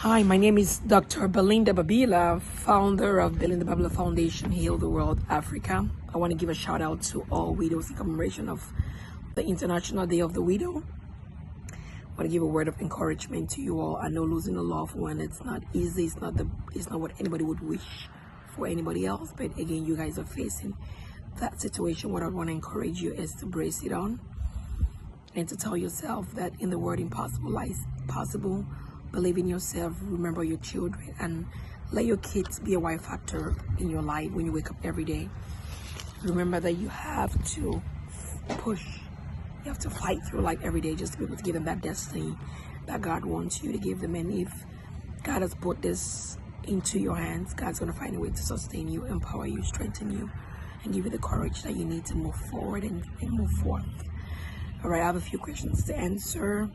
Hi, my name is Dr. Belinda Babila, founder of Belinda Babila Foundation, Heal the World, Africa. I want to give a shout out to all widows in commemoration of the International Day of the Widow. I want to give a word of encouragement to you all. I know losing a loved one, it's not easy. It's not what anybody would wish for anybody else. But again, you guys are facing that situation. What I want to encourage you is to brace it on and to tell yourself that in the word impossible lies possible. Believe in yourself, remember your children, and let your kids be a Y factor in your life when you wake up every day. Remember that you have to push, you have to fight through life every day just to be able to give them that destiny that God wants you to give them. And if God has put this into your hands, God's going to find a way to sustain you, empower you, strengthen you, and give you the courage that you need to move forward and move forth. All right, I have a few questions to answer.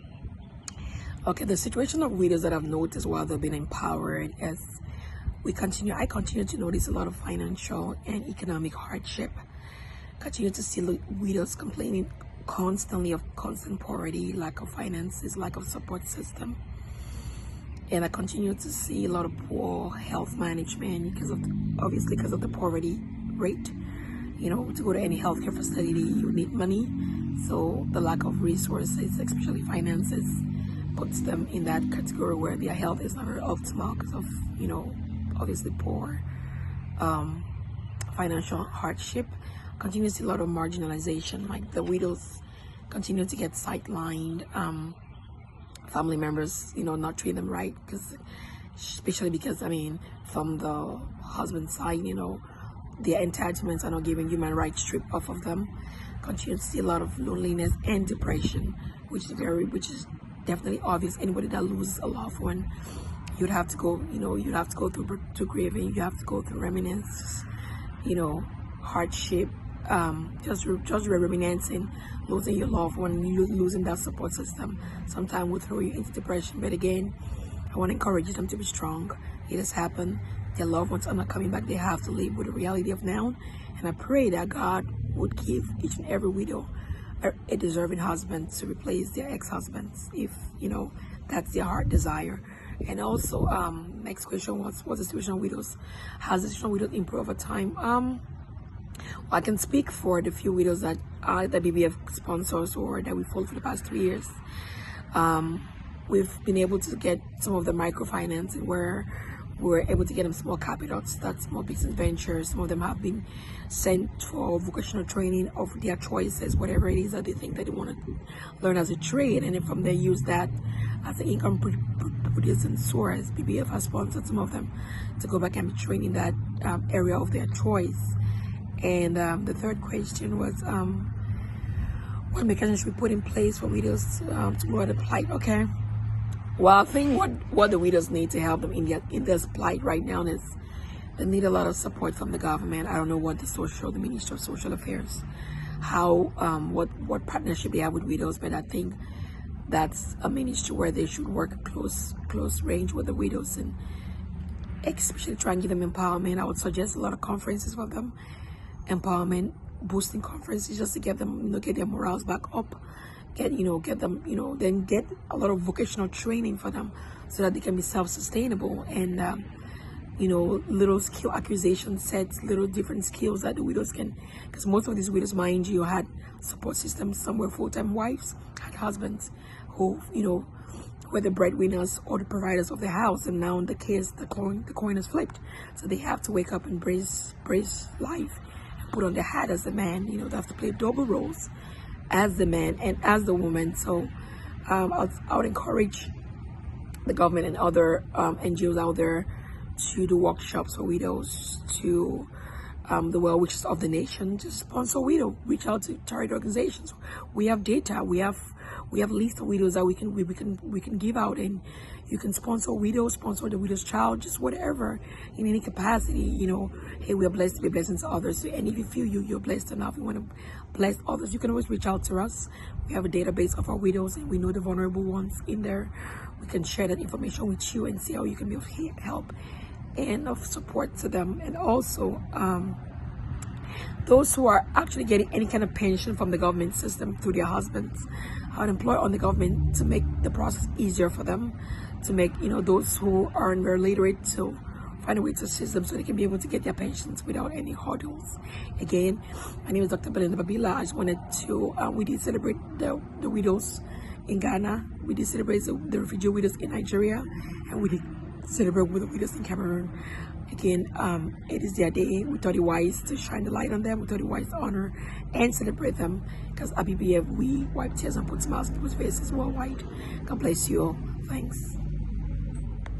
Okay, the situation of widows that I've noticed while they've been empowered as I continue to notice a lot of financial and economic hardship. Continue to see widows complaining constantly of constant poverty, lack of finances, lack of support system. And I continue to see a lot of poor health management because of the poverty rate. You know, to go to any healthcare facility, you need money. So the lack of resources, especially finances, puts them in that category where their health is not very optimal because of, obviously poor financial hardship. Continue to see a lot of marginalization, like the widows continue to get sidelined, family members, not treating them right, especially because, from the husband's side, their entitlements are not giving human rights stripped off of them. Continue to see a lot of loneliness and depression, which is definitely obvious. Anybody that loses a loved one, you'd have to go through grieving, you have to go through reminiscence, hardship, just reminiscing, losing your loved one, losing that support system. Sometimes will throw you into depression. But again, I want to encourage them to be strong. It has happened. Their loved ones are not coming back. They have to live with the reality of now. And I pray that God would give each and every widow a deserving husband to replace their ex-husbands, if that's their heart desire. And also, next question was, what's the situation of widows? Has the situation of widows improved over time? Well, I can speak for the few widows that the BBF sponsors or that we followed for the past 3 years. We've been able to get some of the microfinancing where we're able to get them small capital to start small business ventures. Some of them have been sent for vocational training of their choices, whatever it is that they think that they want to learn as a trade, and then from there use that as an income producing source. BBF has sponsored some of them to go back and be trained in that area of their choice. And the third question was, what mechanisms should we put in place for widows to go out of plight? Okay. Well, I think what the widows need to help them in this plight right now is they need a lot of support from the government. I don't know what the Ministry of Social Affairs, what partnership they have with widows, but I think that's a ministry where they should work close range with the widows and especially try and give them empowerment. I would suggest a lot of conferences for them, empowerment boosting conferences, just to get them, get their morals back up. Get them, then get a lot of vocational training for them so that they can be self-sustainable and, little skill acquisition sets, little different skills that the widows can, because most of these widows, mind you, had support systems, some were full-time wives, had husbands who, were the breadwinners or the providers of the house, and now in the case, the coin is flipped. So they have to wake up and brace life and put on their hat as the man, they have to play double roles as the man and as the woman. So I would encourage the government and other NGOs out there to do workshops for widows, to the well-wishers of the nation to sponsor widow. Reach out to charity organizations. We have data. We have lists of widows that we can give out, and you can sponsor widows, sponsor the widow's child, just whatever, in any capacity. Hey, we are blessed to be blessings to others. And if you feel you're blessed enough, you want to bless others, you can always reach out to us. We have a database of our widows, and we know the vulnerable ones in there. We can share that information with you and see how you can be of help and of support to them. And also, those who are actually getting any kind of pension from the government system through their husbands, I would employ on the government to make the process easier for them, to make, you know, those who are illiterate to find a way to assist them so they can be able to get their pensions without any hurdles. Again, my name is Dr. Belinda Babila. I just wanted to, we did celebrate the widows in Ghana. We did celebrate the refugee widows in Nigeria, and we did celebrate with the widows in Cameroon. Again, it is their day. We thought it wise to shine the light on them. We thought it wise to honor and celebrate them, because at BBF we wipe tears and put smiles on people's faces worldwide. God bless you all. Thanks.